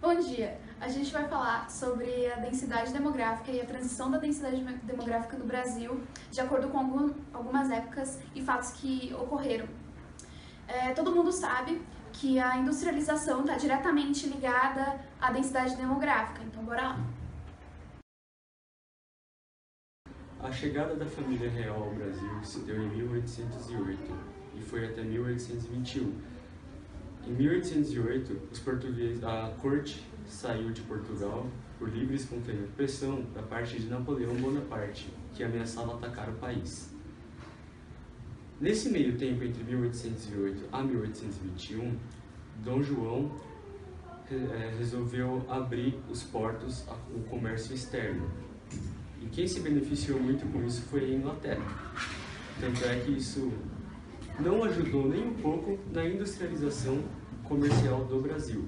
Bom dia! A gente vai falar sobre a densidade demográfica e a transição da densidade demográfica no Brasil, de acordo com algumas épocas e fatos que ocorreram. Todo mundo sabe que a industrialização está diretamente ligada à densidade demográfica, então bora lá! A chegada da família real ao Brasil se deu em 1808 e foi até 1821. Em 1808, a corte saiu de Portugal por livre e espontânea pressão da parte de Napoleão Bonaparte, que ameaçava atacar o país. Nesse meio tempo, entre 1808 a 1821, Dom João resolveu abrir os portos ao comércio externo. E quem se beneficiou muito com isso foi a Inglaterra. Tanto é que isso não ajudou nem um pouco na industrialização comercial do Brasil,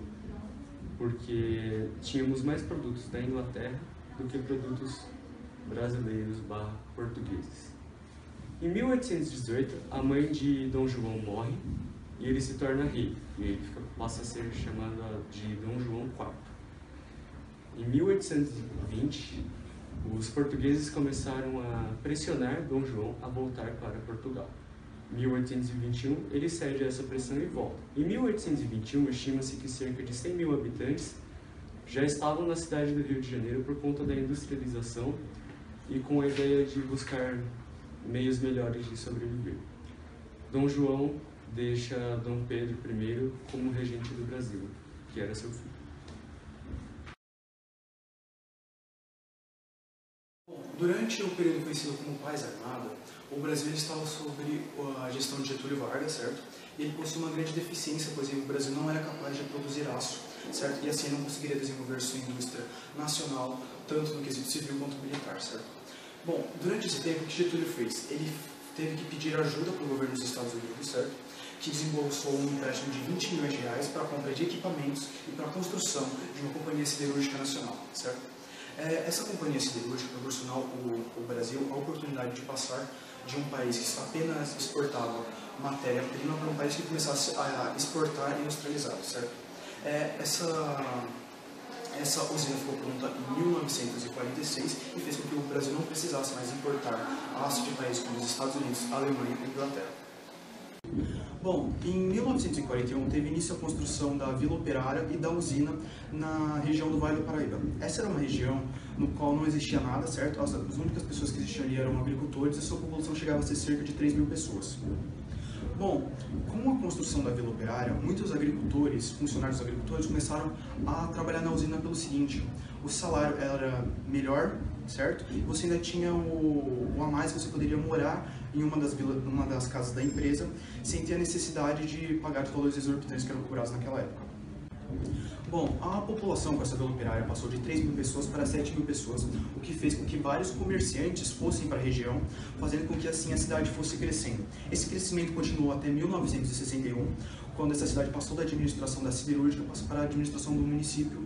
porque tínhamos mais produtos da Inglaterra do que produtos brasileiros / portugueses. Em 1818, a mãe de Dom João morre e ele se torna rei, e ele passa a ser chamado de Dom João IV. Em 1820, os portugueses começaram a pressionar Dom João a voltar para Portugal. Em 1821, ele cede a essa pressão e volta. Em 1821, estima-se que cerca de 100 mil habitantes já estavam na cidade do Rio de Janeiro por conta da industrialização e com a ideia de buscar meios melhores de sobreviver. Dom João deixa Dom Pedro I como regente do Brasil, que era seu filho. Durante o período conhecido como Paz Armada, o Brasil estava sob a gestão de Getúlio Vargas, certo? E ele possui uma grande deficiência, pois o Brasil não era capaz de produzir aço, certo? E assim não conseguiria desenvolver sua indústria nacional, tanto no quesito civil quanto militar, certo? Bom, durante esse tempo, o que Getúlio fez? Ele teve que pedir ajuda para o governo dos Estados Unidos, certo? Que desembolsou um empréstimo de 20 milhões de reais para a compra de equipamentos e para a construção de uma companhia siderúrgica nacional, certo? Essa companhia siderúrgica proporcionou ao Brasil a oportunidade de passar de um país que apenas exportava matéria-prima para um país que começasse a exportar industrializado, certo? Essa usina ficou pronta em 1946 e fez com que o Brasil não precisasse mais importar aço de países como os Estados Unidos, Alemanha e Inglaterra. Bom, em 1941 teve início a construção da Vila Operária e da usina na região do Vale do Paraíba. Essa era uma região no qual não existia nada, certo? As únicas pessoas que existiam ali eram agricultores e sua população chegava a ser cerca de 3 mil pessoas. Bom, com a construção da Vila Operária, muitos agricultores, funcionários agricultores, começaram a trabalhar na usina pelo seguinte: o salário era melhor, certo? E você ainda tinha o a mais que você poderia morar em uma das casas da empresa, sem ter a necessidade de pagar os valores exorbitantes que eram cobrados naquela época. Bom, a população com essa Vila Operária passou de 3 mil pessoas para 7 mil pessoas, o que fez com que vários comerciantes fossem para a região, fazendo com que assim a cidade fosse crescendo. Esse crescimento continuou até 1961, quando essa cidade passou da administração da siderúrgica para a administração do município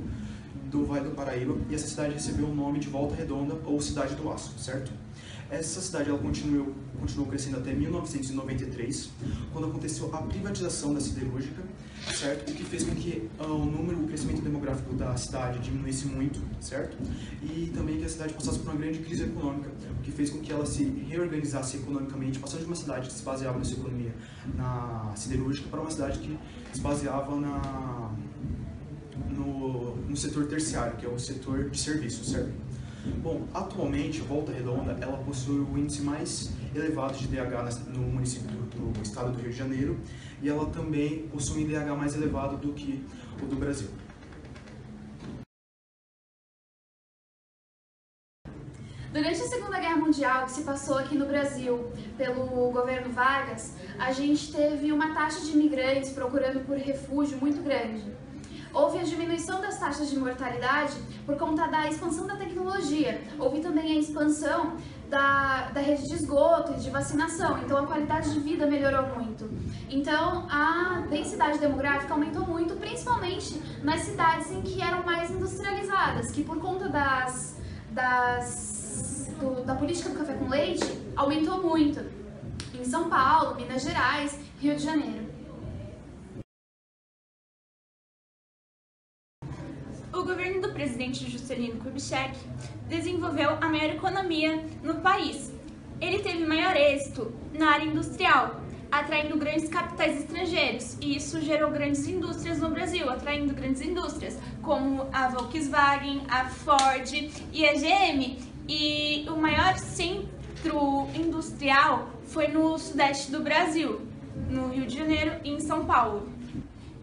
do Vale do Paraíba, e essa cidade recebeu o nome de Volta Redonda, ou Cidade do Aço, certo? Essa cidade ela continuou crescendo até 1993, quando aconteceu a privatização da siderúrgica, certo? O que fez com que o crescimento demográfico da cidade diminuísse muito, certo? E também que a cidade passasse por uma grande crise econômica, o que fez com que ela se reorganizasse economicamente, passando de uma cidade que se baseava na sua economia na siderúrgica para uma cidade que se baseava no setor terciário, que é o setor de serviços, certo? Bom, atualmente, Volta Redonda, ela possui o índice mais elevado de DH no município do estado do Rio de Janeiro, e ela também possui um IDH mais elevado do que o do Brasil. Durante a Segunda Guerra Mundial, que se passou aqui no Brasil pelo governo Vargas, a gente teve uma taxa de imigrantes procurando por refúgio muito grande. Houve a diminuição das taxas de mortalidade por conta da expansão da tecnologia. Houve também a expansão da rede de esgoto e de vacinação, então a qualidade de vida melhorou muito. Então a densidade demográfica aumentou muito, principalmente nas cidades em que eram mais industrializadas, que por conta da política do café com leite, aumentou muito. Em São Paulo, Minas Gerais, Rio de Janeiro. presidente Juscelino Kubitschek, desenvolveu a maior economia no país. Ele teve maior êxito na área industrial, atraindo grandes capitais estrangeiros, e isso gerou grandes indústrias no Brasil, atraindo grandes indústrias como a Volkswagen, a Ford e a GM. E o maior centro industrial foi no sudeste do Brasil, no Rio de Janeiro e em São Paulo.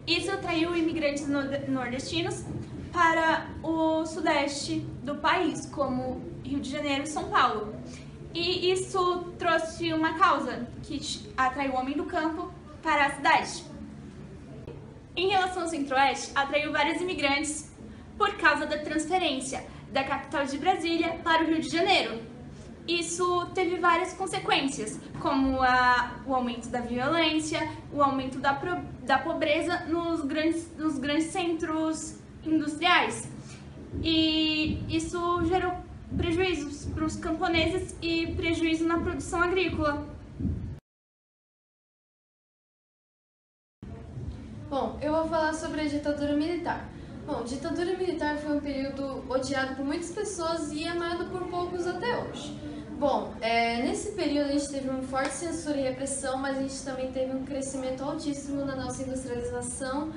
Isso atraiu imigrantes nordestinos para o sudeste do país, como Rio de Janeiro e São Paulo. E isso trouxe uma causa que atraiu o homem do campo para a cidade. Em relação ao Centro-Oeste, atraiu vários imigrantes por causa da transferência da capital de Brasília para o Rio de Janeiro. Isso teve várias consequências, como o aumento da violência, o aumento da pobreza nos grandes centros industriais. E isso gerou prejuízos para os camponeses e prejuízo na produção agrícola. Bom, eu vou falar sobre a ditadura militar. Bom, ditadura militar foi um período odiado por muitas pessoas e amado por poucos até hoje. Bom, nesse período a gente teve uma forte censura e repressão, mas a gente também teve um crescimento altíssimo na nossa industrialização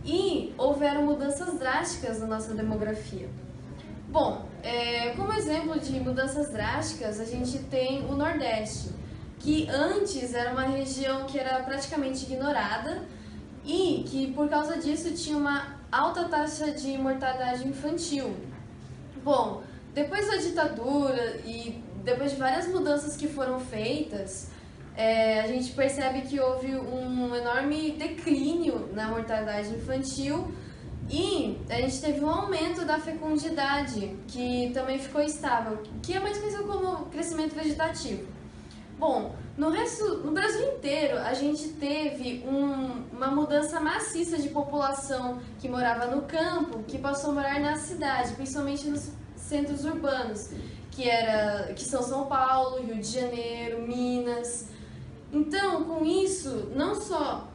e houveram mudanças drásticas na nossa demografia. Bom, como exemplo de mudanças drásticas, a gente tem o Nordeste, que antes era uma região que era praticamente ignorada e que, por causa disso, tinha uma alta taxa de mortalidade infantil. Bom, depois da ditadura e depois de várias mudanças que foram feitas, a gente percebe que houve um enorme declínio na mortalidade infantil e a gente teve um aumento da fecundidade, que também ficou estável, que é mais conhecido como crescimento vegetativo. Bom, no Brasil inteiro a gente teve uma mudança maciça de população que morava no campo, que passou a morar na cidade, principalmente nos centros urbanos, que são São Paulo, Rio de Janeiro, Minas. Então, com isso, não só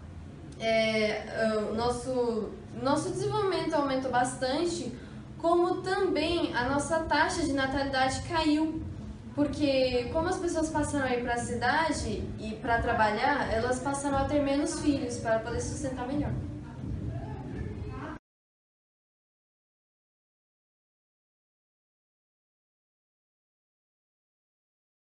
nosso desenvolvimento aumentou bastante, como também a nossa taxa de natalidade caiu, porque como as pessoas passaram a ir para a cidade e para trabalhar, elas passaram a ter menos filhos para poder sustentar melhor.